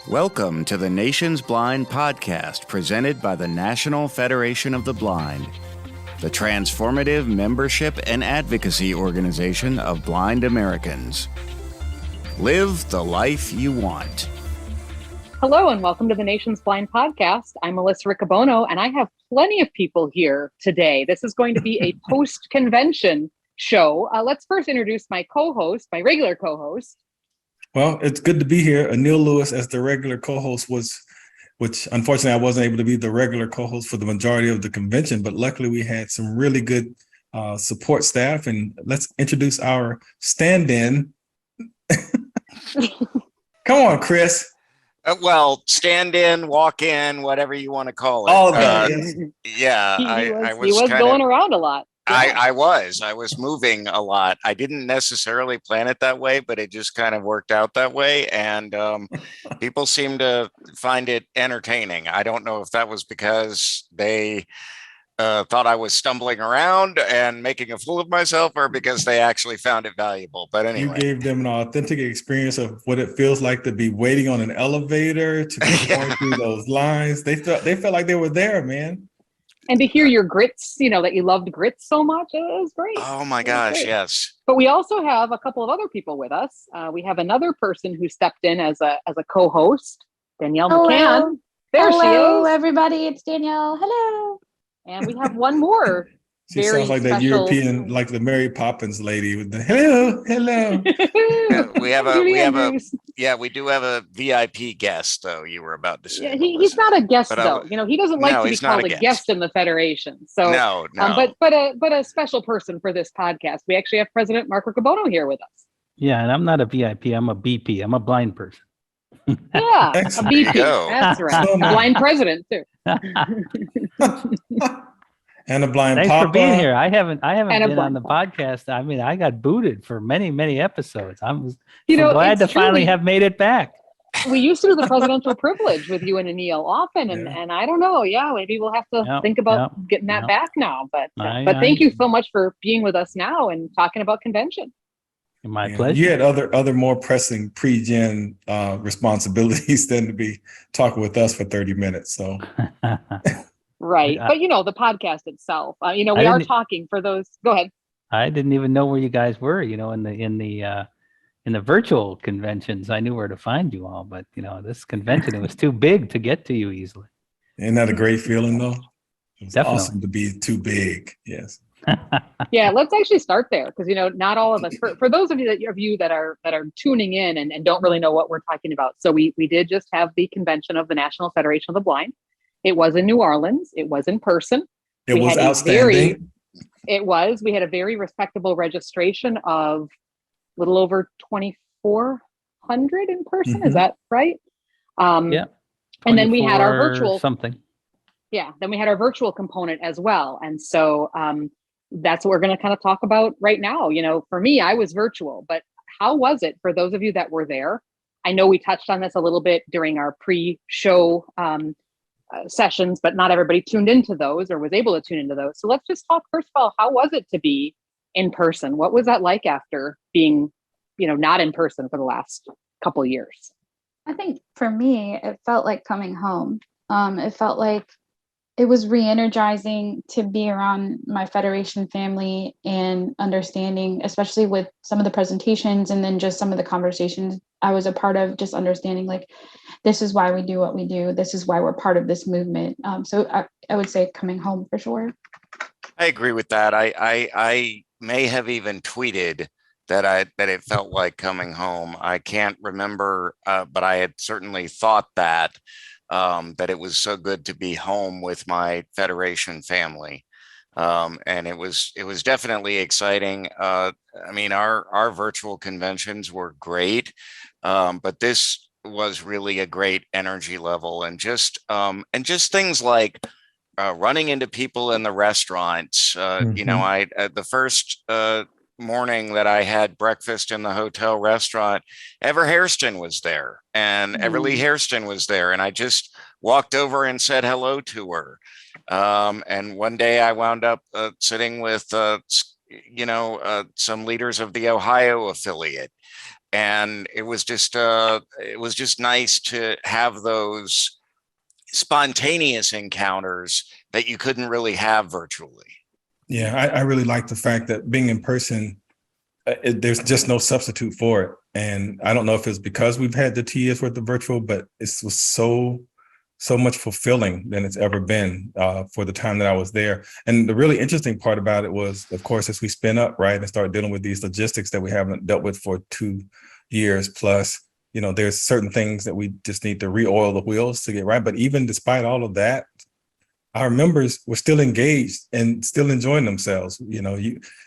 Welcome to the Nation's Blind podcast presented by the National Federation of the Blind, the transformative membership and advocacy organization of blind Americans. Live the life you want. Hello and welcome to the Nation's Blind podcast. I'm Melissa Riccobono and I have plenty of people here today. This is going to be a post-convention show. Let's first introduce my co-host, my regular co-host. Well, it's good to be here. Anil Lewis as the regular co-host which unfortunately I wasn't able to be the regular co-host for the majority of the convention, but luckily we had some really good support staff. And let's introduce our stand-in. Come on, Chris. Well, stand in, walk in, whatever you want to call it. All that, yes. Yeah, he was going around a lot. Yeah. I was moving a lot. I didn't necessarily plan it that way, but it just kind of worked out that way. And people seem to find it entertaining. I don't know if that was because they thought I was stumbling around and making a fool of myself, or because they actually found it valuable. But anyway, you gave them an authentic experience of what it feels like to be waiting on an elevator, to be going through those lines. They felt like they were there, man. And to hear your grits, that you loved grits so much, it was great. Oh my gosh, yes. But we also have a couple of other people with us. We have another person who stepped in as a co-host, Danielle McCann. There Hello, she is. Hello, everybody. It's Danielle. Hello. And we have one more. She sounds like that European, like the Mary Poppins lady with the hello. We do have a VIP guest, though. You were about to say. Yeah, he's not a guest, though. He doesn't like to be called a guest in the Federation. So no. But a special person for this podcast. We actually have President Mark Riccobono here with us. Yeah, and I'm not a VIP. I'm a BP. I'm a blind person. Yeah, a BP. That's right. A blind president too. And a blind Thanks papa. for being here. I haven't been on the papa. podcast. I mean, I got booted for many episodes. I'm glad to finally have made it back. We used to do the presidential privilege with you and Anil often, and I don't know. Yeah, maybe we'll have to think about getting that back now. But thank you so much for being with us now and talking about convention. My pleasure. You had other more pressing pre-gen responsibilities than to be talking with us for 30 minutes. So. Right. But, the podcast itself, we are talking for those. Go ahead. I didn't even know where you guys were, in the virtual conventions. I knew where to find you all, but, this convention, it was too big to get to you easily. Isn't that a great feeling, though? It's Definitely. Awesome to be too big. Yes. Yeah, let's actually start there because, not all of us, for those of you that are tuning in and don't really know what we're talking about. So we did just have the convention of the National Federation of the Blind. It was in New Orleans. It was in person. It was outstanding. We had a very respectable registration of a little over 2,400 in person. Mm-hmm. Is that right? Yeah. And then we had our virtual something. Yeah. Then we had our virtual component as well. And so that's what we're going to kind of talk about right now. For me, I was virtual, but how was it for those of you that were there? I know we touched on this a little bit during our pre-show sessions, but not everybody tuned into those or was able to tune into those. So let's just talk first of all, how was it to be in person? What was that like after being, not in person for the last couple of years? I think for me, it felt like coming home. It felt like it was re-energizing to be around my Federation family and understanding, especially with some of the presentations and then just some of the conversations I was a part of, just understanding like, this is why we do what we do. This is why we're part of this movement. So I would say coming home for sure. I agree with that. I may have even tweeted that it felt like coming home. I can't remember, but I had certainly thought that it was so good to be home with my Federation family. And it was definitely exciting. I mean, our virtual conventions were great, but this was really a great energy level, and just things like running into people in the restaurants. Mm-hmm. The first morning that I had breakfast in the hotel restaurant, Ever Hairston was there, and Everly Hairston was there, and I just walked over and said hello to her. And one day I wound up sitting with some leaders of the Ohio affiliate. And it was just nice to have those spontaneous encounters that you couldn't really have virtually. Yeah, I really like the fact that being in person, there's just no substitute for it. And I don't know if it's because we've had the 2 years worth of virtual, but it was so much fulfilling than it's ever been for the time that I was there. And the really interesting part about it was, of course, as we spin up, right, and start dealing with these logistics that we haven't dealt with for 2 years plus, you know, there's certain things that we just need to re-oil the wheels to get right. But even despite all of that, our members were still engaged and still enjoying themselves. You know,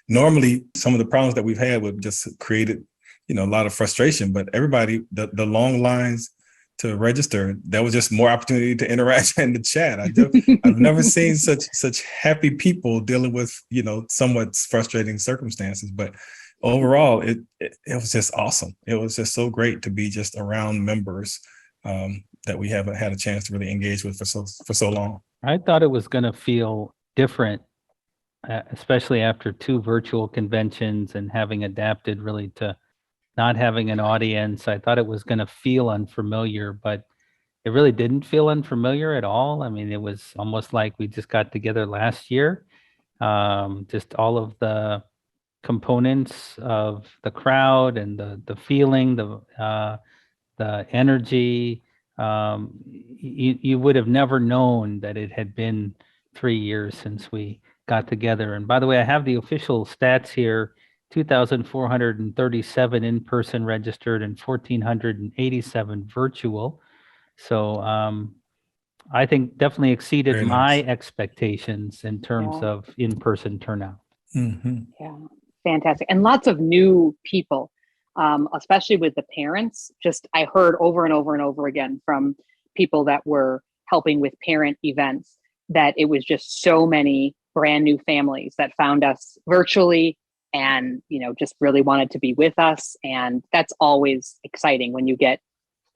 normally some of the problems that we've had would just created, you know, a lot of frustration, but everybody, the long lines to register, there was just more opportunity to interact and to chat. I've never seen such happy people dealing with, you know, somewhat frustrating circumstances, but overall, it was just awesome. It was just so great to be just around members that we haven't had a chance to really engage with for so long. I thought it was going to feel different, especially after 2 virtual conventions and having adapted really to not having an audience. I thought it was going to feel unfamiliar, but it really didn't feel unfamiliar at all. I mean, it was almost like we just got together last year. Just all of the components of the crowd and the feeling, the energy. You would have never known that it had been 3 years since we got together. And by the way, I have the official stats here: 2,437 in-person registered and 1,487 virtual. So I think definitely exceeded Very my nice. expectations in terms of in-person turnout. Mm-hmm. Yeah, fantastic. And lots of new people, especially with the parents. Just I heard over and over and over again from people that were helping with parent events that it was just so many brand new families that found us virtually and, you know, just really wanted to be with us. And that's always exciting when you get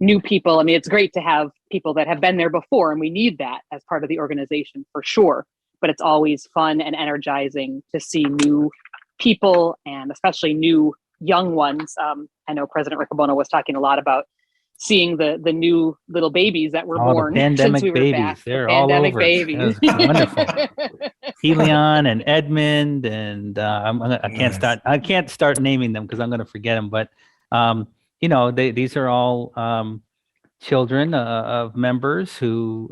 new people. I mean, it's great to have people that have been there before, and we need that as part of the organization for sure. But it's always fun and energizing to see new people, and especially new young ones. I know President Riccobono was talking a lot about seeing the new little babies that were born the pandemic since we were babies. back. They're the all pandemic over. babies. That's wonderful. Helion and Edmund, and I can't start naming them because I'm going to forget them. But you know, these are all children of members who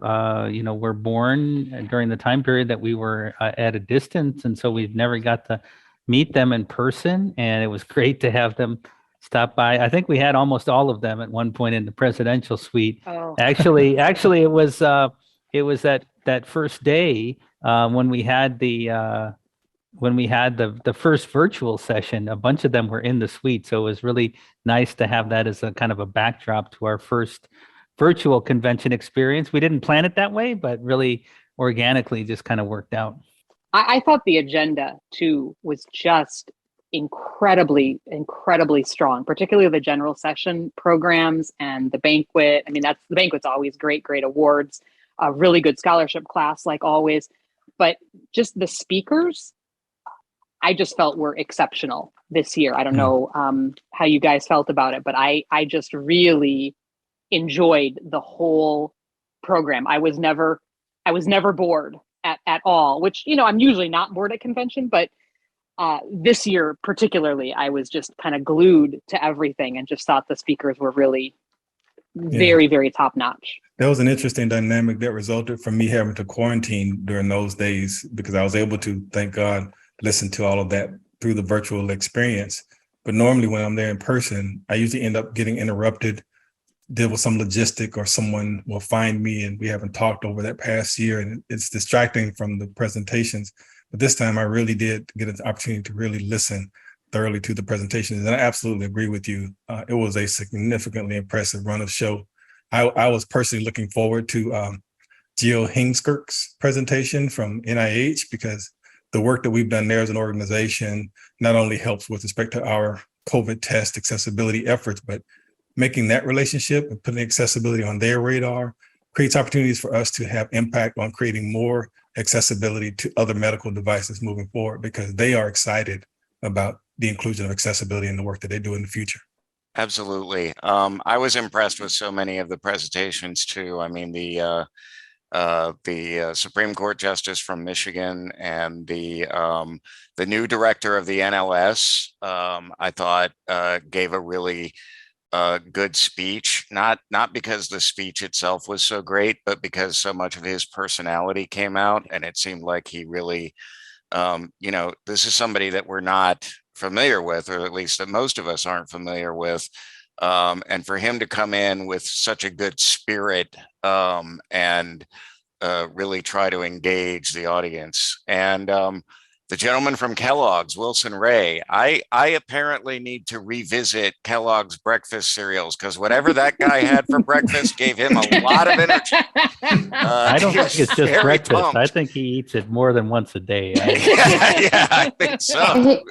you know, were born during the time period that we were at a distance, and so we've never got to meet them in person. And it was great to have them stop by. I think we had almost all of them at one point in the presidential suite. Oh. Actually, it was that first day when we had the first virtual session. A bunch of them were in the suite, so it was really nice to have that as a kind of a backdrop to our first virtual convention experience. We didn't plan it that way, but really organically just kind of worked out. I thought the agenda too was just incredibly strong, particularly the general session programs and the banquet. I mean, the banquet's always great awards, a really good scholarship class like always, but just the speakers, I just felt were exceptional this year. I don't know how you guys felt about it, but I just really enjoyed the whole program. I was never bored at all, which, you know, I'm usually not bored at convention, but this year particularly, I was just kind of glued to everything and just thought the speakers were really very, very top notch. That was an interesting dynamic that resulted from me having to quarantine during those days, because I was able to, thank God, listen to all of that through the virtual experience. But normally when I'm there in person, I usually end up getting interrupted, deal with some logistic, or someone will find me and we haven't talked over that past year, and it's distracting from the presentations. But this time I really did get an opportunity to really listen thoroughly to the presentations. And I absolutely agree with you. It was a significantly impressive run of show. I was personally looking forward to Gio Hingskirk's presentation from NIH, because the work that we've done there as an organization not only helps with respect to our COVID test accessibility efforts, but making that relationship and putting accessibility on their radar creates opportunities for us to have impact on creating more accessibility to other medical devices moving forward, because they are excited about the inclusion of accessibility in the work that they do in the future. Absolutely. I was impressed with so many of the presentations too. I mean, the Supreme Court Justice from Michigan and the new director of the NLS, I thought gave a really good speech. Not because the speech itself was so great, but because so much of his personality came out, and it seemed like he really, this is somebody that we're not familiar with, or at least that most of us aren't familiar with. And for him to come in with such a good spirit and really try to engage the audience. And the gentleman from Kellogg's, Wilson Ray, I apparently need to revisit Kellogg's breakfast cereals, because whatever that guy had for breakfast gave him a lot of energy. I don't think it's just breakfast. Pumped. I think he eats it more than once a day. Yeah, I think so.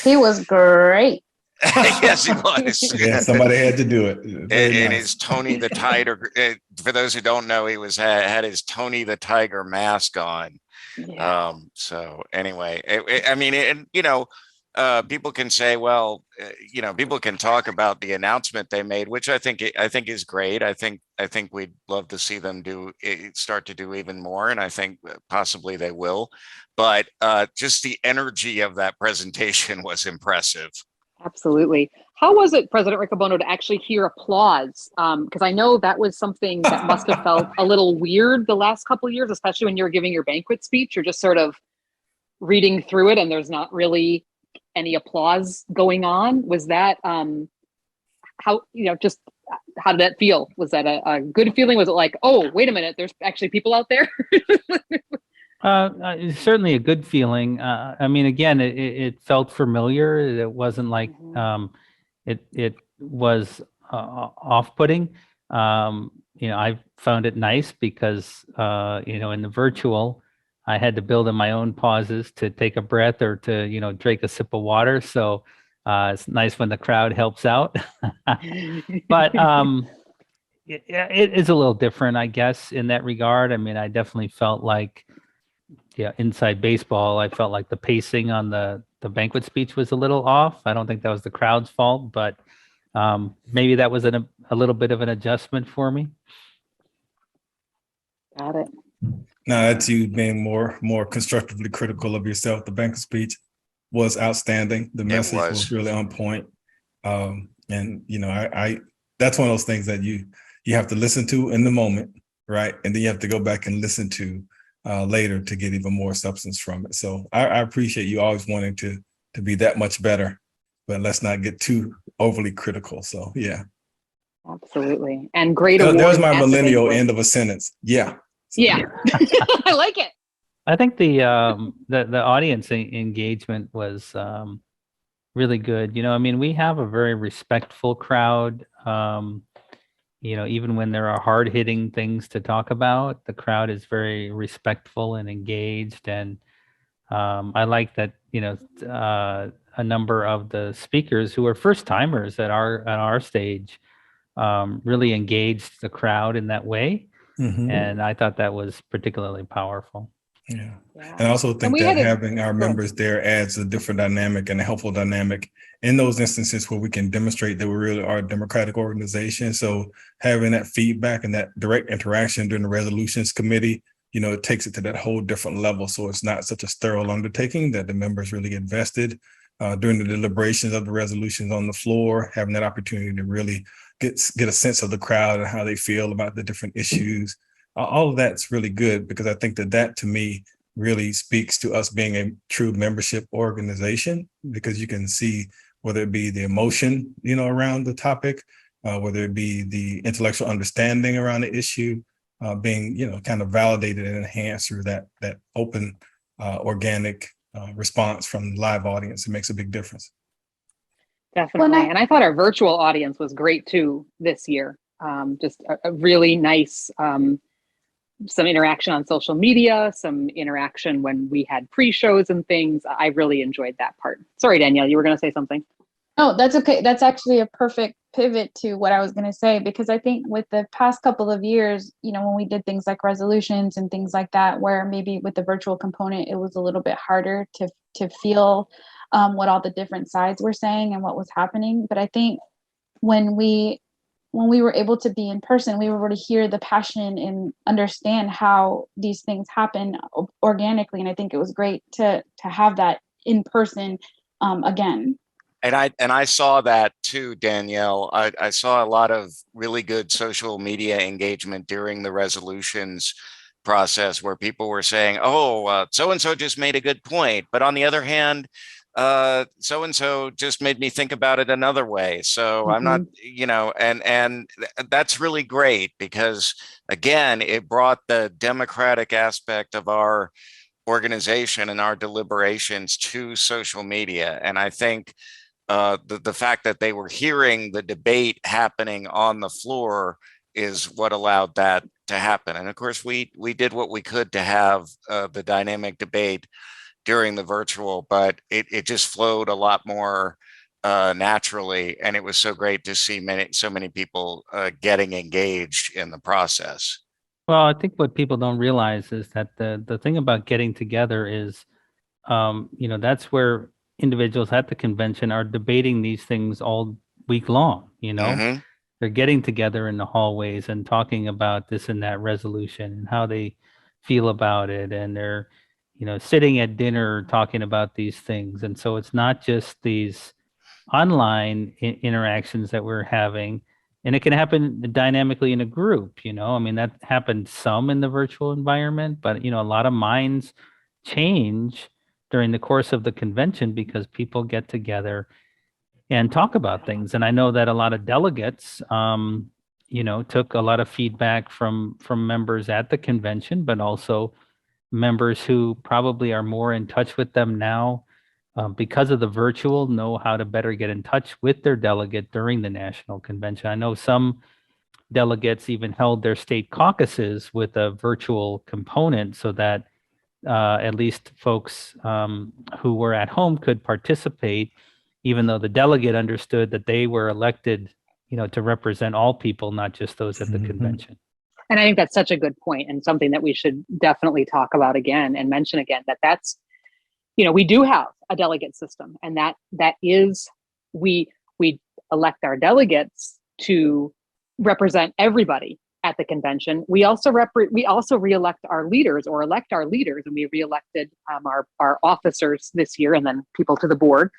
He was great. Yes, he was. Yeah, somebody had to do it. And his Tony the Tiger, for those who don't know, he had his Tony the Tiger mask on. Yeah. So anyway, people can say, well, people can talk about the announcement they made, which I think is great. I think we'd love to see them start to do even more, and I think possibly they will. But just the energy of that presentation was impressive. Absolutely. How was it, President Riccobono, to actually hear applause? Because I know that was something that must have felt a little weird the last couple of years, especially when you're giving your banquet speech. You're just sort of reading through it and there's not really any applause going on. Was that how did that feel? Was that a good feeling? Was it like, oh, wait a minute, there's actually people out there? It's certainly a good feeling. I mean, again, it felt familiar. It wasn't like it was off-putting. I found it nice because in the virtual, I had to build in my own pauses to take a breath or to drink a sip of water. So it's nice when the crowd helps out. But it is a little different, I guess, in that regard. I mean, I definitely felt like. Yeah, inside baseball, I felt like the pacing on the banquet speech was a little off. I don't think that was the crowd's fault, but maybe that was a little bit of an adjustment for me. Got it. Now that's you being more constructively critical of yourself. The banquet speech was outstanding. The message was really on point. And I that's one of those things that you have to listen to in the moment, right? And then you have to go back and listen to later to get even more substance from it. So I appreciate you always wanting to be that much better, but let's not get too overly critical. So yeah. Absolutely. And great. There's my millennial end of a sentence. Yeah. So, yeah. I like it. I think the audience engagement was really good. I mean, we have a very respectful crowd. Even when there are hard-hitting things to talk about, the crowd is very respectful and engaged. And I like that, a number of the speakers who are first-timers at our stage really engaged the crowd in that way. Mm-hmm. And I thought that was particularly powerful. Yeah. And I also think that having our members there adds a different dynamic and a helpful dynamic in those instances where we can demonstrate that we really are a democratic organization. So having that feedback and that direct interaction during the resolutions committee, it takes it to that whole different level. So it's not such a sterile undertaking, that the members really get vested during the deliberations of the resolutions on the floor, having that opportunity to really get a sense of the crowd and how they feel about the different issues. All of that's really good, because I think that to me really speaks to us being a true membership organization, because you can see whether it be the emotion, around the topic, whether it be the intellectual understanding around the issue, being, kind of validated and enhanced through that open, organic response from the live audience. It makes a big difference. Definitely. And I thought our virtual audience was great too this year. Just a really nice, some interaction on social media, some interaction when we had pre-shows and things. I really enjoyed that part. Sorry, Danielle, you were going to say something. Oh, that's okay. That's actually a perfect pivot to what I was going to say, because I think with the past couple of years, when we did things like resolutions and things like that, where maybe with the virtual component, it was a little bit harder to feel what all the different sides were saying and what was happening. But I think when we were able to be in person, we were able to hear the passion and understand how these things happen organically. And I think it was great to have that in person again. And I saw that too, Danielle. I saw a lot of really good social media engagement during the resolutions process where people were saying, oh, so-and-so just made a good point. But on the other hand, so-and-so just made me think about it another way. So I'm not, and that's really great because, again, it brought the democratic aspect of our organization and our deliberations to social media. And I think the fact that they were hearing the debate happening on the floor is what allowed that to happen. And of course, we did what we could to have the dynamic debate during the virtual, but it just flowed a lot more naturally. And it was so great to see so many people getting engaged in the process. Well, I think what people don't realize is that the thing about getting together is, that's where individuals at the convention are debating these things all week long. Mm-hmm. They're getting together in the hallways and talking about this and that resolution and how they feel about it. And they're, sitting at dinner talking about these things. And so it's not just these online interactions that we're having. And it can happen dynamically in a group, I mean, that happened some in the virtual environment, but, a lot of minds change during the course of the convention because people get together and talk about things. And I know that a lot of delegates, took a lot of feedback from members at the convention, but also members who probably are more in touch with them now because of the virtual, know how to better get in touch with their delegate during the national convention. I know some delegates even held their state caucuses with a virtual component so that at least folks who were at home could participate, even though the delegate understood that they were elected, to represent all people, not just those at the convention. And I think that's such a good point and something that we should definitely talk about again and mention again, that's, we do have a delegate system, and that is, we elect our delegates to represent everybody at the convention. We also re-elect our leaders, or elect our leaders, and we re-elected our officers this year, and then people to the board.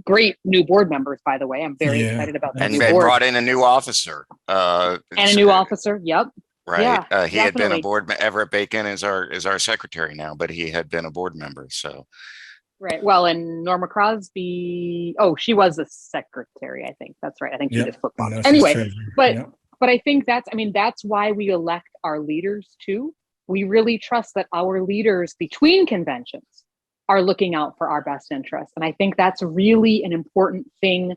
Great new board members, by the way. I'm very excited about that. And they brought in a new officer. And a new officer. Yep. Right. Yeah, he had been a board. Everett Bacon is our secretary now, but he had been a board member. So. Right. Well, and Norma Crosby. Oh, she was the secretary. I think that's right. I think she just flip flopped. Anyway, but I think that's why we elect our leaders too. We really trust that our leaders between conventions are looking out for our best interests. And I think that's really an important thing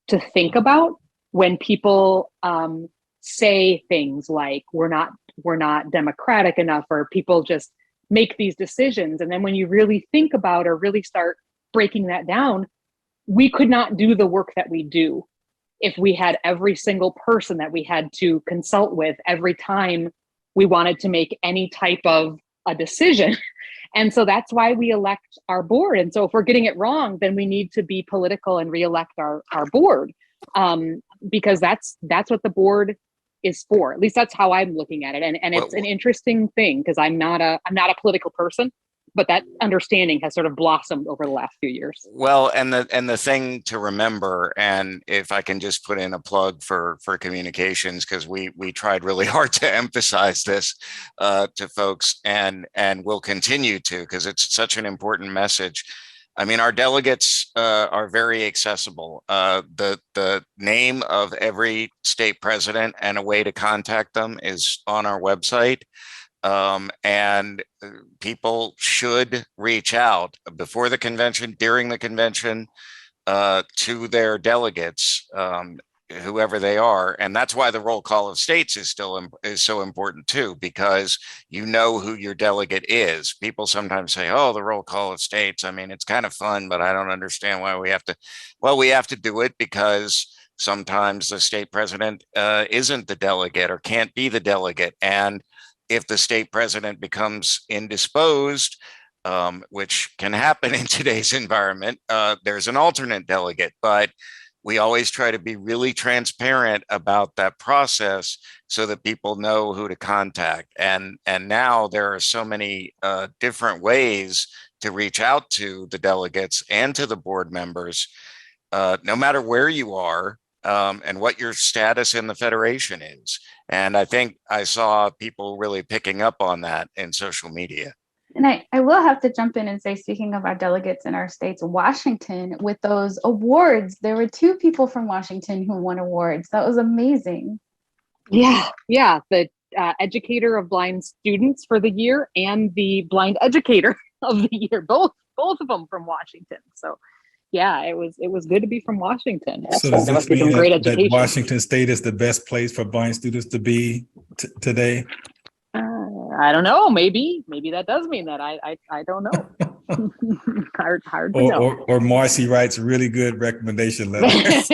to think about when people say things like we're not democratic enough, or people just make these decisions. And then when you really think about or really start breaking that down, we could not do the work that we do if we had every single person that we had to consult with every time we wanted to make any type of a decision. And so that's why we elect our board. And so if we're getting it wrong, then we need to be political and re-elect our board, because that's what the board is for. At least that's how I'm looking at it. And it's an interesting thing, because I'm not a political person, but that understanding has sort of blossomed over the last few years. Well, and the thing to remember, and if I can just put in a plug for communications, because we tried really hard to emphasize this to folks, and we'll continue to, because it's such an important message. I mean, our delegates are very accessible. The name of every state president and a way to contact them is on our website. And people should reach out before the convention, during the convention, to their delegates, whoever they are. And that's why the roll call of states is so important too, because you know who your delegate is. People sometimes say, oh, the roll call of states. I mean, it's kind of fun, but I don't understand why we have to. Well, we have to do it because sometimes the state president isn't the delegate or can't be the delegate. And if the state president becomes indisposed, which can happen in today's environment, there's an alternate delegate. But we always try to be really transparent about that process so that people know who to contact. And now there are so many different ways to reach out to the delegates and to the board members, no matter where you are, and what your status in the Federation is. And I think I saw people really picking up on that in social media. And I will have to jump in and say, speaking of our delegates in our states, Washington, with those awards, there were 2 people from Washington who won awards. That was amazing. Yeah. The educator of blind students for the year and the blind educator of the year, both of them from Washington. So yeah, it was good to be from Washington. So There does must this be some mean great that education. Washington State is the best place for blind students to be today? I don't know. Maybe that does mean that. I don't know. hard to know. Or Marcy writes really good recommendation letters.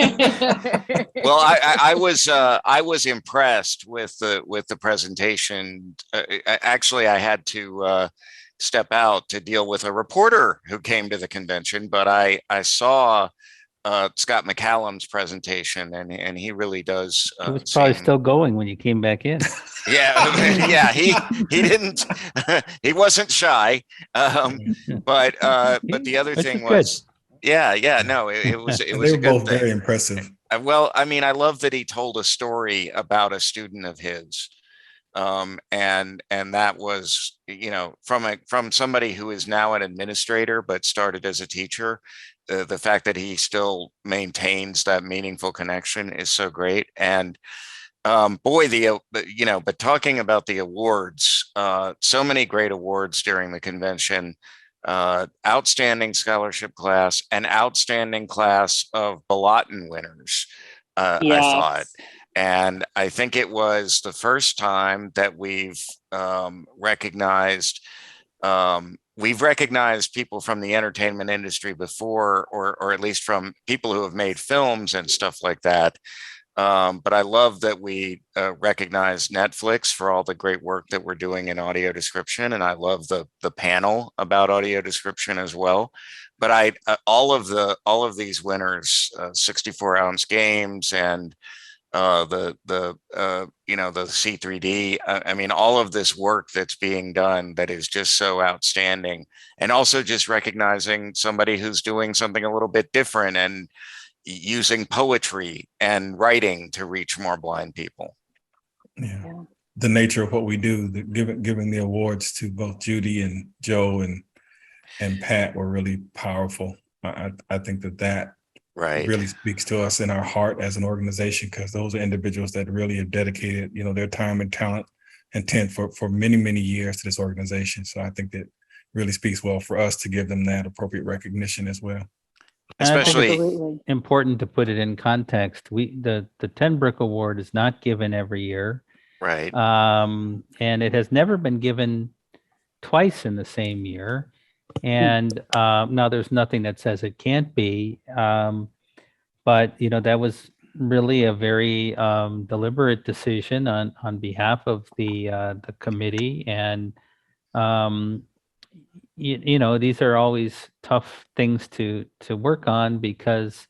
Well, I was impressed with the presentation. Actually, I had to step out to deal with a reporter who came to the convention, but I saw Scott McCallum's presentation, and he really does. It was probably still going when you came back in. Yeah, he didn't. He wasn't shy. But the other thing was, no, it was They a were good both thing. very impressive. Well, I mean, I love that he told a story about a student of his. And that was, from somebody who is now an administrator but started as a teacher. The fact that he still maintains that meaningful connection is so great. And but talking about the awards, so many great awards during the convention. Outstanding scholarship class, an outstanding class of Balaton winners, I thought. And I think it was the first time that we've recognized people from the entertainment industry before, or at least from people who have made films and stuff like that. But I love that we recognize Netflix for all the great work that we're doing in audio description. And I love the panel about audio description as well. But all of these winners, 64-ounce games and the C3D. I mean, all of this work that's being done that is just so outstanding, and also just recognizing somebody who's doing something a little bit different and using poetry and writing to reach more blind people. Yeah. The nature of what we do, giving the awards to both Judy and Joe and Pat were really powerful. I think that right really speaks to us in our heart as an organization, because those are individuals that really have dedicated, their time and talent and intent for many, many years to this organization. So I think that really speaks well for us to give them that appropriate recognition as well. Especially important to put it in context. The Tenbrook Award is not given every year. Right. And it has never been given twice in the same year. And now there's nothing that says it can't be. But, that was really a very deliberate decision on behalf of the committee. And, these are always tough things to work on, because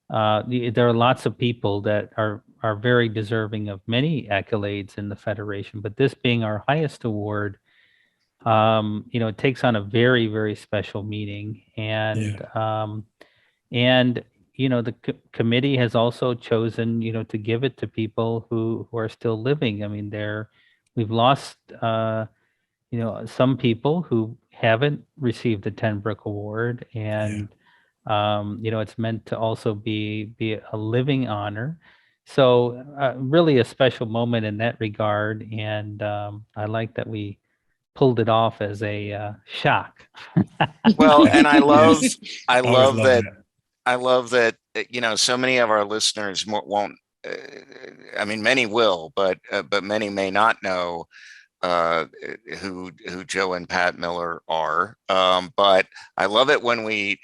there are lots of people that are very deserving of many accolades in the Federation. But this being our highest award, it takes on a very, very special meaning. And the committee has also chosen, to give it to people who are still living. I mean, we've lost, some people who haven't received the Tenbrook Award, and it's meant to also be a living honor. So really a special moment in that regard. And I like that we pulled it off as a shock. Well, and I love that, so many of our listeners won't, many will, but many may not know who Joe and Pat Miller are. But I love it when the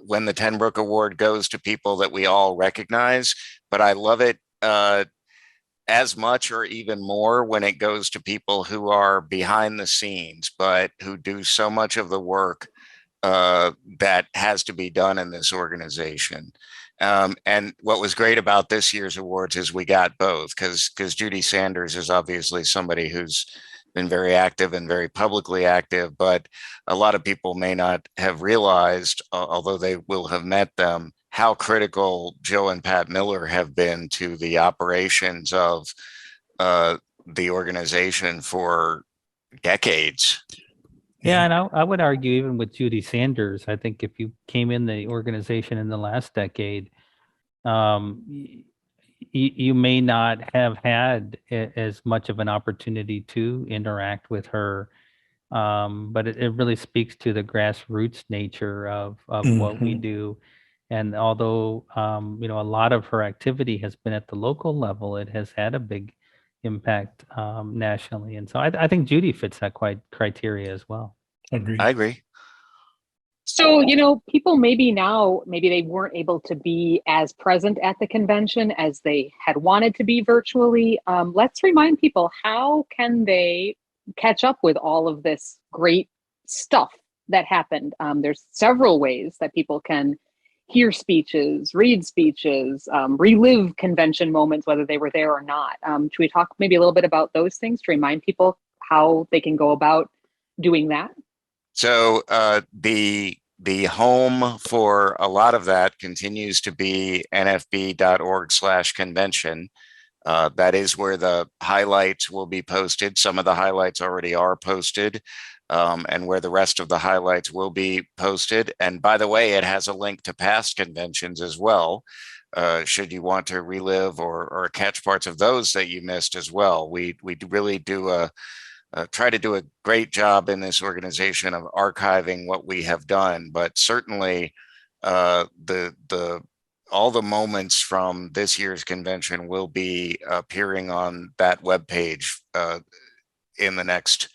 Tenbrook Award goes to people that we all recognize, but I love it as much or even more when it goes to people who are behind the scenes, but who do so much of the work that has to be done in this organization. And what was great about this year's awards is we got both, because Judy Sanders is obviously somebody who's been very active and very publicly active, but a lot of people may not have realized, although they will have met them, how critical Joe and Pat Miller have been to the operations of the organization for decades. Yeah, and I would argue even with Judy Sanders, I think if you came in the organization in the last decade, you may not have had as much of an opportunity to interact with her. But it really speaks to the grassroots nature of what we do. And although, a lot of her activity has been at the local level, it has had a big impact nationally. And so I think Judy fits that criteria as well. Agreed. I agree. So, people maybe they weren't able to be as present at the convention as they had wanted to be virtually. Let's remind people, how can they catch up with all of this great stuff that happened? There's several ways that people can hear speeches, read speeches, relive convention moments, whether they were there or not. Should we talk maybe a little bit about those things to remind people how they can go about doing that? So the home for a lot of that continues to be nfb.org/convention. That is where the highlights will be posted. Some of the highlights already are posted, and where the rest of the highlights will be posted. And by the way, it has a link to past conventions as well, should you want to relive or catch parts of those that you missed as well. We really do try to do a great job in this organization of archiving what we have done, but certainly all the moments from this year's convention will be appearing on that webpage in the next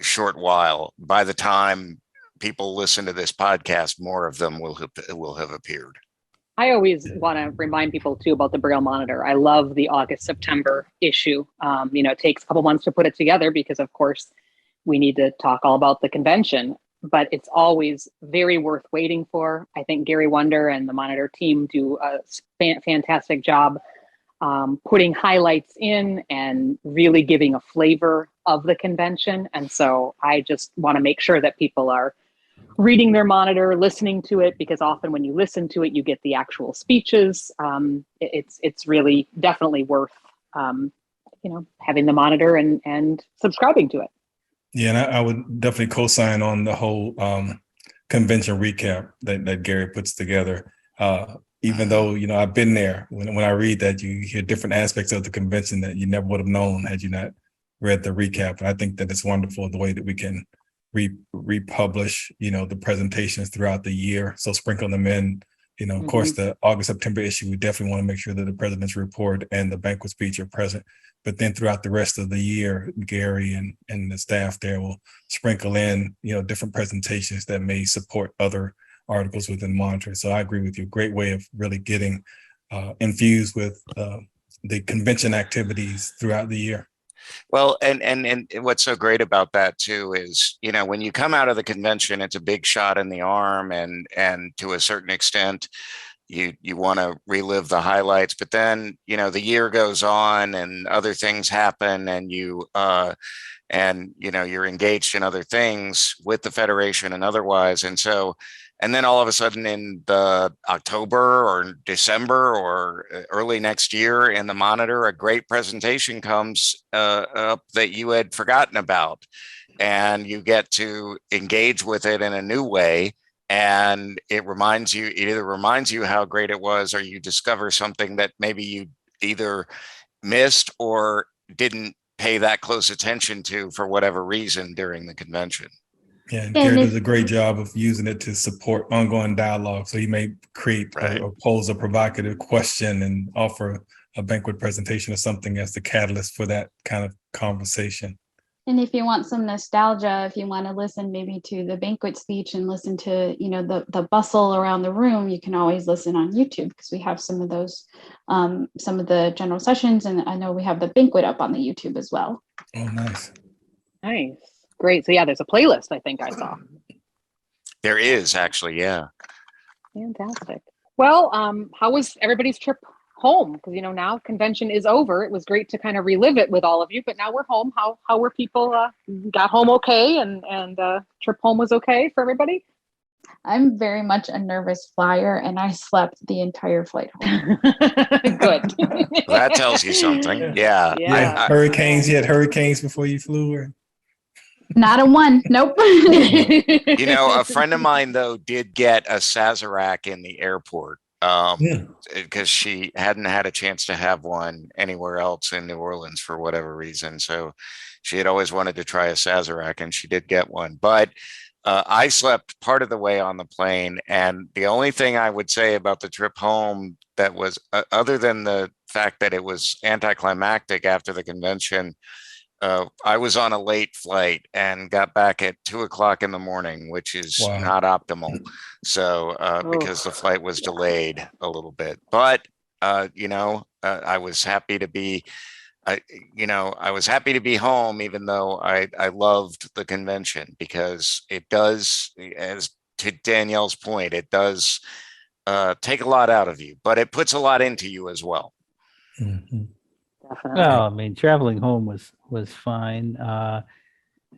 short while. By the time people listen to this podcast, more of them will have appeared. I always want to remind people too about the Braille Monitor. I love the August-September issue. It takes a couple months to put it together because, of course, we need to talk all about the convention, but it's always very worth waiting for. I think Gary Wonder and the Monitor team do a fantastic job putting highlights in and really giving a flavor of the convention. And so I just want to make sure that people are reading their Monitor, listening to it, because often when you listen to it, you get the actual speeches. It's really definitely worth, having the Monitor and subscribing to it. Yeah, and I would definitely co-sign on the whole convention recap that Gary puts together. Even though, I've been there, when I read that, you hear different aspects of the convention that you never would have known had you not read the recap. And I think that it's wonderful the way that we can republish, the presentations throughout the year. So sprinkle them in, of course, the August-September issue, we definitely want to make sure that the president's report and the banquet speech are present. But then throughout the rest of the year, Gary and the staff there will sprinkle in, different presentations that may support other articles within Monitor. So I agree with you. Great way of really getting infused with the convention activities throughout the year. Well, and what's so great about that too is, when you come out of the convention, it's a big shot in the arm, and to a certain extent, you want to relive the highlights. But then, the year goes on and other things happen, and you're engaged in other things with the Federation and otherwise. And then all of a sudden in the October or December or early next year in the Monitor, a great presentation comes up that you had forgotten about, and you get to engage with it in a new way. And it either reminds you how great it was, or you discover something that maybe you either missed or didn't pay that close attention to for whatever reason during the convention. Yeah, and Gary does a great job of using it to support ongoing dialogue. So he may create or pose a provocative question and offer a banquet presentation or something as the catalyst for that kind of conversation. And if you want some nostalgia, if you want to listen maybe to the banquet speech and listen to, the bustle around the room, you can always listen on YouTube, because we have some of those, some of the general sessions. And I know we have the banquet up on the YouTube as well. Oh, nice. Nice. Great. So yeah, there's a playlist I think I saw. There is actually, yeah. Fantastic. Well, how was everybody's trip home? Because now convention is over. It was great to kind of relive it with all of you, but now we're home. How were people? Got home okay, and trip home was okay for everybody. I'm very much a nervous flyer, and I slept the entire flight home. Good. That tells you something. Yeah. Yeah. Hurricanes. You had hurricanes before you flew, or? Not a one. Nope. A friend of mine though did get a Sazerac in the airport because she hadn't had a chance to have one anywhere else in New Orleans for whatever reason. So she had always wanted to try a Sazerac, and she did get one. But I slept part of the way on the plane, and the only thing I would say about the trip home that was other than the fact that it was anticlimactic after the convention, I was on a late flight and got back at 2:00 in the morning, which is not optimal. So because the flight was delayed a little bit, but I was happy to be, I was happy to be home, even though I loved the convention, because it does, as to Danielle's point, it does take a lot out of you, but it puts a lot into you as well. Mm-hmm. Definitely. Well, I mean, traveling home was fine.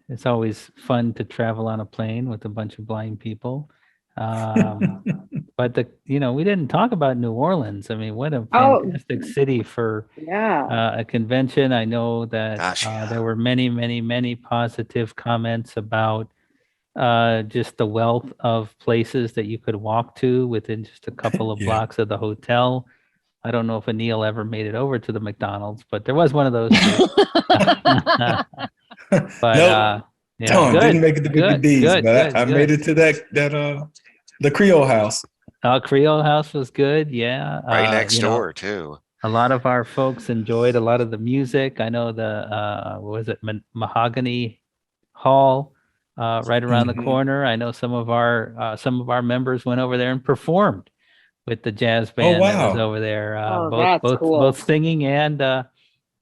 It's always fun to travel on a plane with a bunch of blind people. But we didn't talk about New Orleans. I mean, what a fantastic city for a convention. I know that there were many, many, many positive comments about just the wealth of places that you could walk to within just a couple of blocks of the hotel. I don't know if Anil ever made it over to the McDonald's, but there was one of those. But didn't make it to Big D's, but I made it to that the Creole House. Creole House was good, yeah. Right next door too. A lot of our folks enjoyed a lot of the music. I know the Mahogany Hall right around the corner. I know some of our members went over there and performed with the jazz band that was over there, both singing and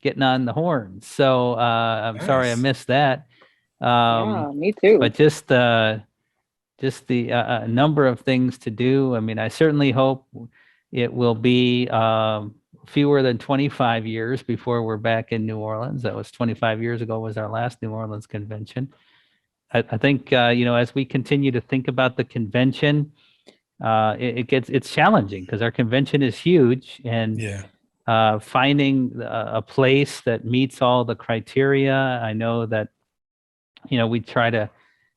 getting on the horns. So I'm sorry I missed that. Me too. But just the number of things to do. I mean, I certainly hope it will be fewer than 25 years before we're back in New Orleans. That was 25 years ago was our last New Orleans convention. I think as we continue to think about the convention, it's challenging because our convention is huge, and finding a place that meets all the criteria. I know that we try to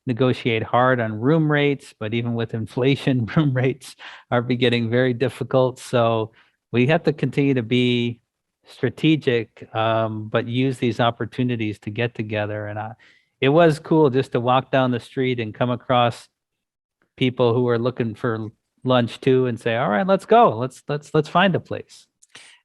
negotiate hard on room rates, but even with inflation, room rates are getting very difficult. So we have to continue to be strategic, but use these opportunities to get together. And it was cool just to walk down the street and come across people who are looking for lunch too, and say, all right, let's go. Let's find a place.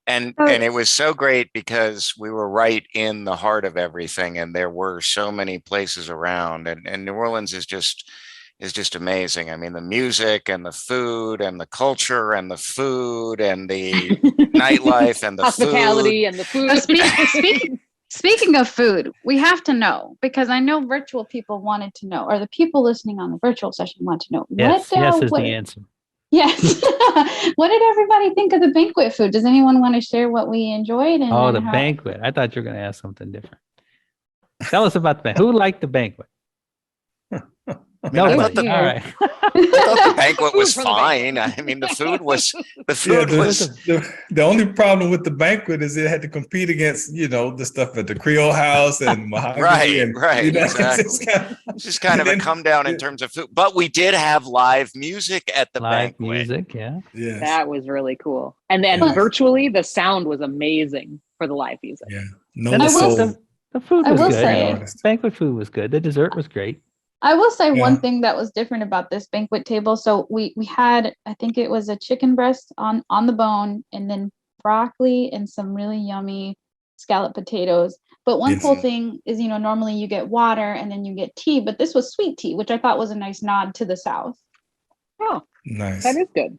And it was so great because we were right in the heart of everything, and there were so many places around, and New Orleans is just amazing. I mean, the music and the food and the culture and the food and the nightlife and the hospitality food. And the food. Speaking of food, we have to know, because I know virtual people wanted to know, or the people listening on the virtual session want to know. Yes is the answer. Yes. What did everybody think of the banquet food? Does anyone want to share what we enjoyed? And the banquet. I thought you were going to ask something different. Tell us about the banquet. Who liked the banquet? Nobody. All right. I thought the banquet was fine. I mean, the food was. The only problem with the banquet is it had to compete against the stuff at the Creole House and Mahogany. Right. Exactly. It's just kind of a come down in terms of food, but we did have live music at the banquet. Music, yeah. That was really cool. And then virtually, the sound was amazing for the live music. Yeah. The food was good. Banquet food was good. The dessert was great. I will say one thing that was different about this banquet table. So we had, I think it was a chicken breast on the bone, and then broccoli and some really yummy scalloped potatoes. But one cool thing is, normally you get water and then you get tea, but this was sweet tea, which I thought was a nice nod to the South. Oh, nice. That is good.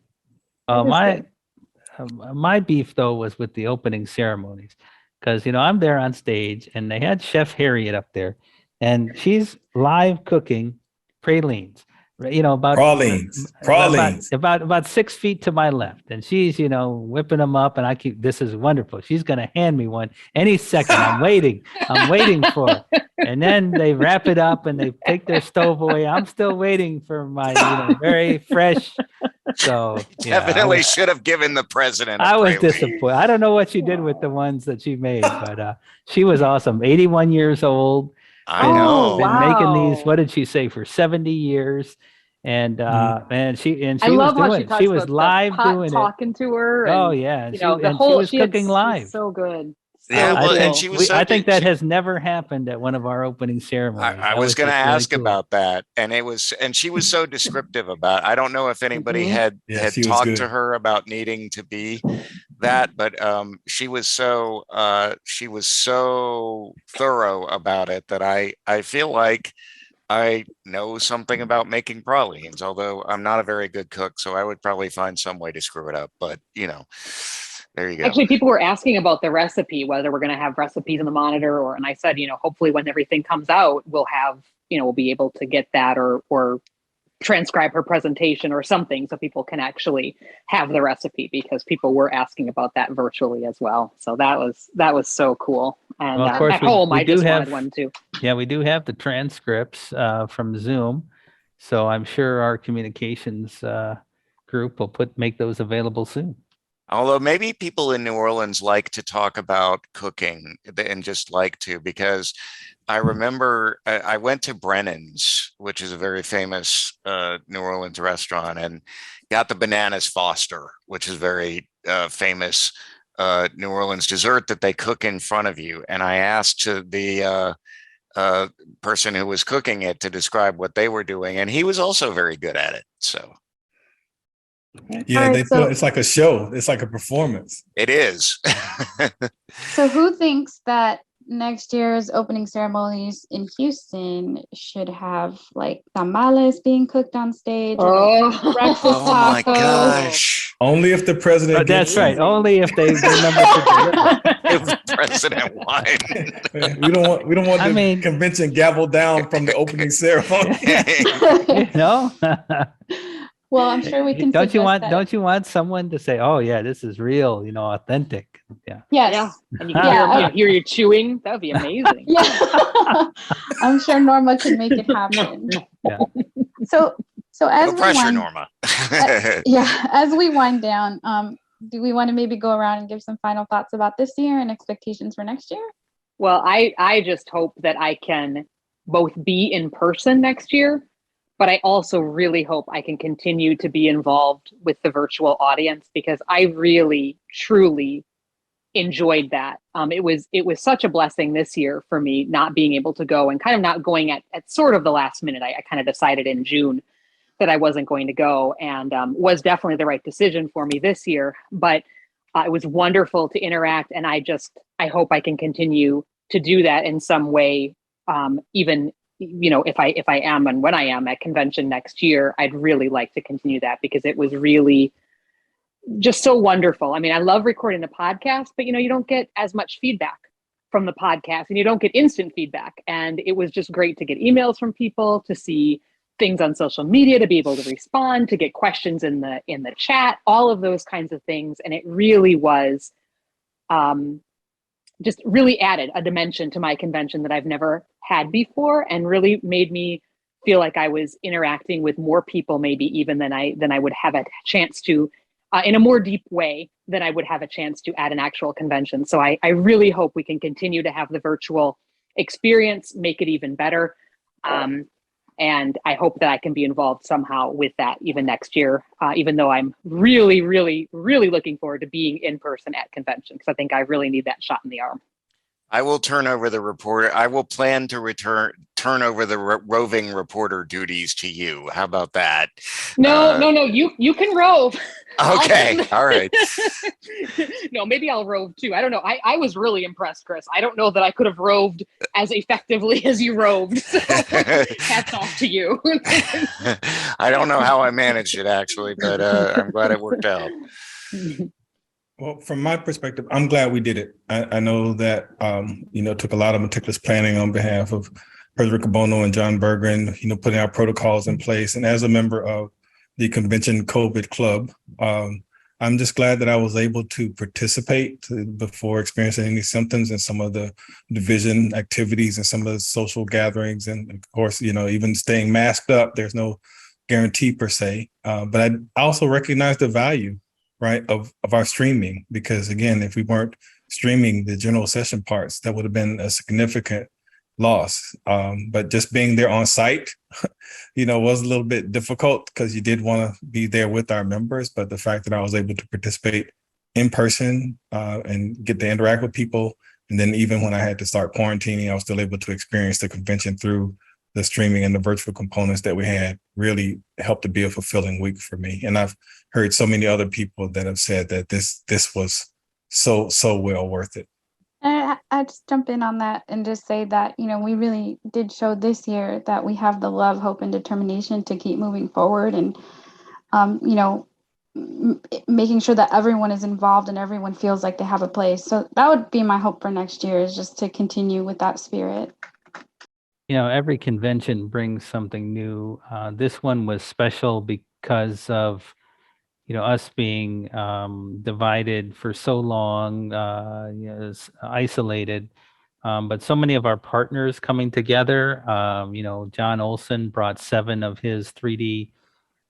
My beef though was with the opening ceremonies, because I'm there on stage and they had Chef Harriet up there. And she's live cooking pralines, about Crawling. about 6 feet to my left, and she's whipping them up, and this is wonderful. She's going to hand me one any second. I'm waiting for it. And then they wrap it up and they take their stove away. I'm still waiting for my very fresh. So Definitely should have given the president. I was disappointed. I don't know what she did with the ones that she made, but she was awesome. 81 years old. I know. Been making these. What did she say, for 70 years? And she I love how she she was live doing talking to her. Oh and, yeah, she was cooking live. So good. Yeah, well, and she was. I think that has never happened at one of our opening ceremonies. I was going to ask about that, and she was so descriptive about. I don't know if anybody had talked to her about needing to be that, but she was so thorough about it that I feel like I know something about making pralines, although I'm not a very good cook, so I would probably find some way to screw it up. But there you go. Actually, people were asking about the recipe, whether we're going to have recipes in the monitor, and I said, hopefully when everything comes out, we'll have, we'll be able to get that or transcribe her presentation or something so people can actually have the recipe, because people were asking about that virtually as well. So that was so cool. And of course, at home, I just have, wanted one too. Yeah, we do have the transcripts from Zoom. So I'm sure our communications group will make those available soon. Although maybe people in New Orleans like to talk about cooking and just like to, because I remember I went to Brennan's, which is a very famous New Orleans restaurant, and got the bananas Foster, which is very famous New Orleans dessert that they cook in front of you. And I asked the person who was cooking it to describe what they were doing, and he was also very good at it. So. Yeah, right, it's like a show. It's like a performance. It is. So who thinks that next year's opening ceremonies in Houston should have like tamales being cooked on stage? Breakfast my gosh. Only if the president that's right. Only if they remember to deliver. If the president won. we don't want the convention gavel down from the opening ceremony. Well, I'm sure we can. Don't you want someone to say, "Oh yeah, this is real," authentic? Yeah. Yes. Yeah. And you can hear you chewing. That would be amazing. Yeah. I'm sure Norma can make it happen. Yeah. So as no pressure, Norma. As we wind down, do we want to maybe go around and give some final thoughts about this year and expectations for next year? Well, I just hope that I can both be in person next year, but I also really hope I can continue to be involved with the virtual audience, because I really, truly enjoyed that. It was such a blessing this year for me, not being able to go and kind of not going at sort of the last minute. I kind of decided in June that I wasn't going to go, and was definitely the right decision for me this year. But it was wonderful to interact, and I hope I can continue to do that in some way, even if I am and when I am at convention next year. I'd really like to continue that, because it was really just so wonderful. I mean, I love recording the podcast, but you don't get as much feedback from the podcast, and you don't get instant feedback. And it was just great to get emails from people, to see things on social media, to be able to respond, to get questions in the chat, all of those kinds of things. And it really was just really added a dimension to my convention that I've never had before, and really made me feel like I was interacting with more people, maybe even than I would have a chance to, in a more deep way than I would have a chance to at an actual convention. So I really hope we can continue to have the virtual experience, make it even better. And I hope that I can be involved somehow with that even next year, even though I'm really, really, really looking forward to being in person at convention, because I think I really need that shot in the arm. I will turn over the reporter. I will plan to turn over the roving reporter duties to you. How about that? No. You can rove. Okay. All right. No, maybe I'll rove too. I don't know. I was really impressed, Chris. I don't know that I could have roved as effectively as you roved. So hats off to you. I don't know how I managed it actually, but I'm glad it worked out. Well, from my perspective, I'm glad we did it. I know that, it took a lot of meticulous planning on behalf of President Riccobono and John Berggren, putting our protocols in place. And as a member of the convention COVID club, I'm just glad that I was able to participate before experiencing any symptoms in some of the division activities and some of the social gatherings. And of course, even staying masked up, there's no guarantee per se. But I also recognize the value, right, of our streaming, because again, if we weren't streaming the general session parts, that would have been a significant loss. But just being there on site, was a little bit difficult because you did want to be there with our members. But the fact that I was able to participate in person and get to interact with people, and then even when I had to start quarantining, I was still able to experience the convention through the streaming and the virtual components that we had, really helped to be a fulfilling week for me. And I've heard so many other people that have said that this was so well worth it. I just jump in on that and just say that, we really did show this year that we have the love, hope, and determination to keep moving forward, and, making sure that everyone is involved and everyone feels like they have a place. So that would be my hope for next year, is just to continue with that spirit. Every convention brings something new. This one was special because of us being divided for so long, isolated, but so many of our partners coming together. John Olson brought 7 of his 3D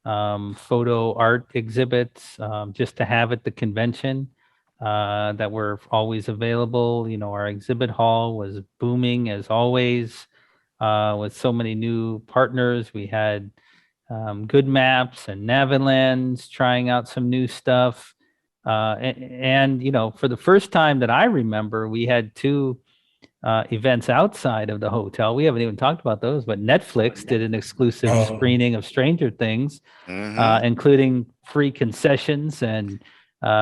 photo art exhibits just to have at the convention that were always available. Our exhibit hall was booming as always with so many new partners. We had Good Maps and Navilens trying out some new stuff. And for the first time that I remember, we had 2 events outside of the hotel. We haven't even talked about those, but Netflix did an exclusive screening of Stranger Things, including free concessions and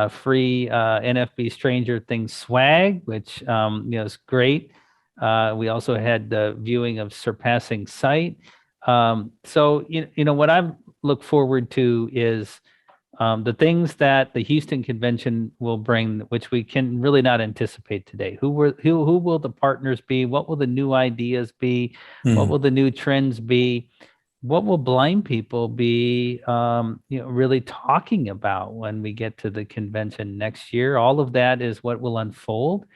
free NFB Stranger Things swag, which is great. We also had the viewing of Surpassing Sight. So, what I look forward to is the things that the Houston convention will bring, which we can really not anticipate today. Who will the partners be? What will the new ideas be? What will the new trends be? What will blind people be, really talking about when we get to the convention next year? All of that is what will unfold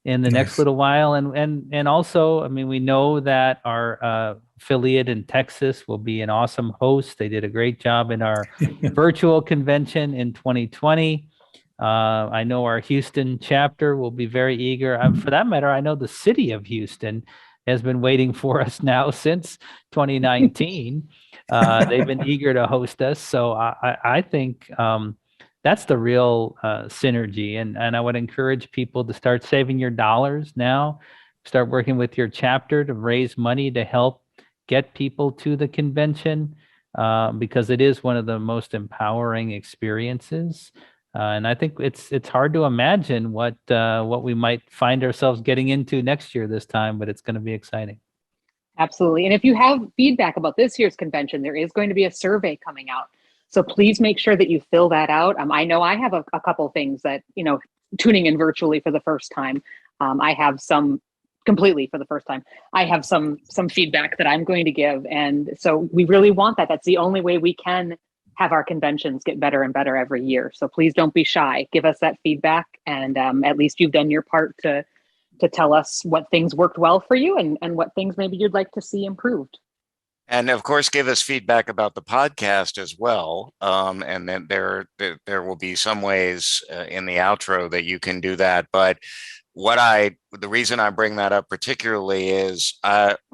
in the next little while. And also, we know that our affiliate in Texas will be an awesome host. They did a great job in our virtual convention in 2020. I know our Houston chapter will be very eager. For that matter, I know the city of Houston has been waiting for us now since 2019. They've been eager to host us. So I think that's the real synergy. And I would encourage people to start saving your dollars now, start working with your chapter to raise money to help get people to the convention, because it is one of the most empowering experiences. And I think it's hard to imagine what we might find ourselves getting into next year this time, but it's going to be exciting. Absolutely. And if you have feedback about this year's convention, there is going to be a survey coming out. So please make sure that you fill that out. I know I have a couple things that, tuning in virtually for the first time. I have some completely for the first time. I have some feedback that I'm going to give. And so we really want that. That's the only way we can have our conventions get better and better every year. So please don't be shy. Give us that feedback. And at least you've done your part to tell us what things worked well for you and what things maybe you'd like to see improved. And of course, give us feedback about the podcast as well. And then there will be some ways in the outro that you can do that. But the reason I bring that up particularly is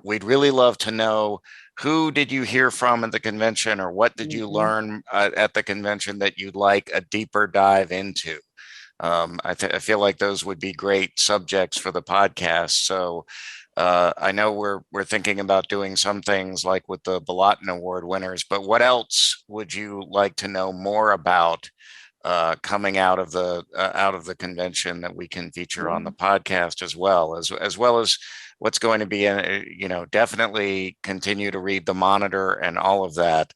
we'd really love to know, who did you hear from at the convention, or what did you learn at the convention that you'd like a deeper dive into? I feel like those would be great subjects for the podcast. So I know we're thinking about doing some things like with the Balatin Award winners, but what else would you like to know more about coming out of the convention that we can feature on the podcast, as well as what's going to be definitely continue to read the Monitor and all of that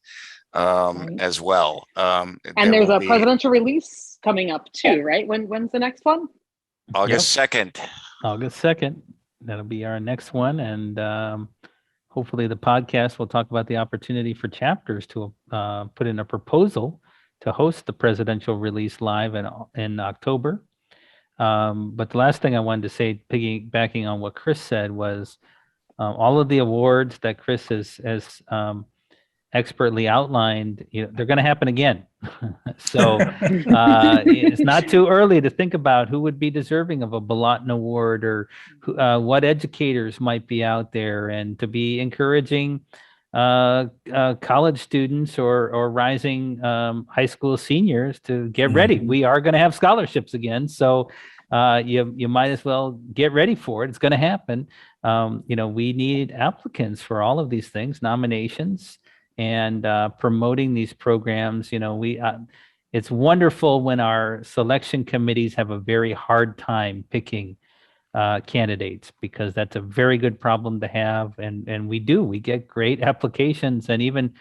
as well. And there's a presidential release coming up too, right? When's the next one? August 2nd. August 2nd. That'll be our next one. And hopefully the podcast will talk about the opportunity for chapters to put in a proposal to host the presidential release live in October. But the last thing I wanted to say, piggybacking on what Chris said, was all of the awards that Chris has expertly outlined, they're going to happen again. So it's not too early to think about who would be deserving of a Bolotin Award, or what educators might be out there, and to be encouraging college students or rising high school seniors to get ready. We are going to have scholarships again, so you might as well get ready for it. It's going to happen. We need applicants for all of these things, nominations, and promoting these programs. It's wonderful when our selection committees have a very hard time picking candidates, because that's a very good problem to have. And we get great applications. And even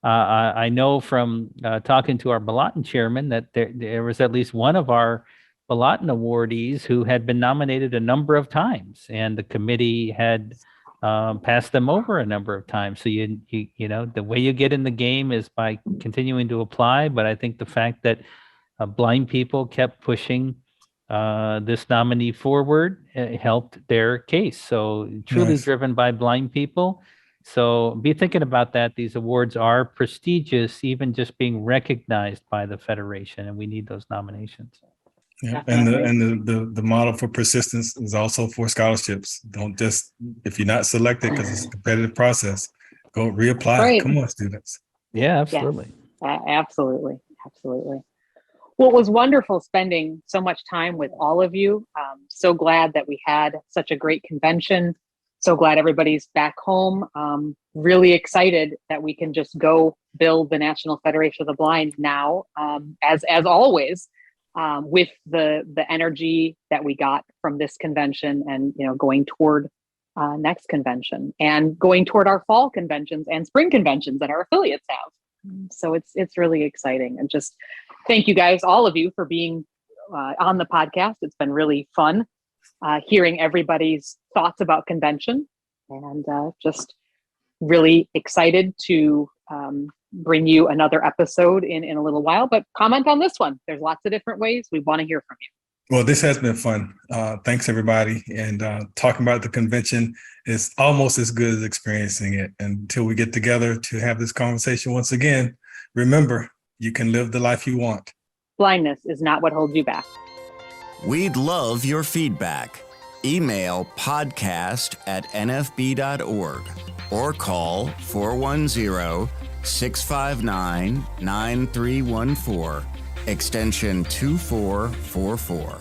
I know from talking to our Bolotin chairman that there was at least one of our Bolotin awardees who had been nominated a number of times, and the committee had passed them over a number of times. So the way you get in the game is by continuing to apply. But I think the fact that blind people kept pushing this nominee forward helped their case. So truly Nice. driven by blind people. So be thinking about that. These awards are prestigious, even just being recognized by the Federation, and we need those nominations. Yeah, and the model for persistence is also for scholarships. Don't just, if you're not selected because it's a competitive process, go reapply. Right. Come on, students. Yeah, absolutely. Yes, absolutely. Well, it was wonderful spending so much time with all of you. So glad that we had such a great convention. So glad everybody's back home. Really excited that we can just go build the National Federation of the Blind now, as always. With the energy that we got from this convention, and going toward next convention, and going toward our fall conventions and spring conventions that our affiliates have. So it's really exciting. And just thank you guys, all of you, for being on the podcast. It's been really fun hearing everybody's thoughts about convention, and just really excited to bring you another episode in a little while. But comment on this one. There's lots of different ways. We want to hear from you. Well, this has been fun. Thanks, everybody. And talking about the convention is almost as good as experiencing it. And until we get together to have this conversation once again, remember, you can live the life you want. Blindness is not what holds you back. We'd love your feedback. Email podcast@nfb.org or call 410-659-9314, extension 2444.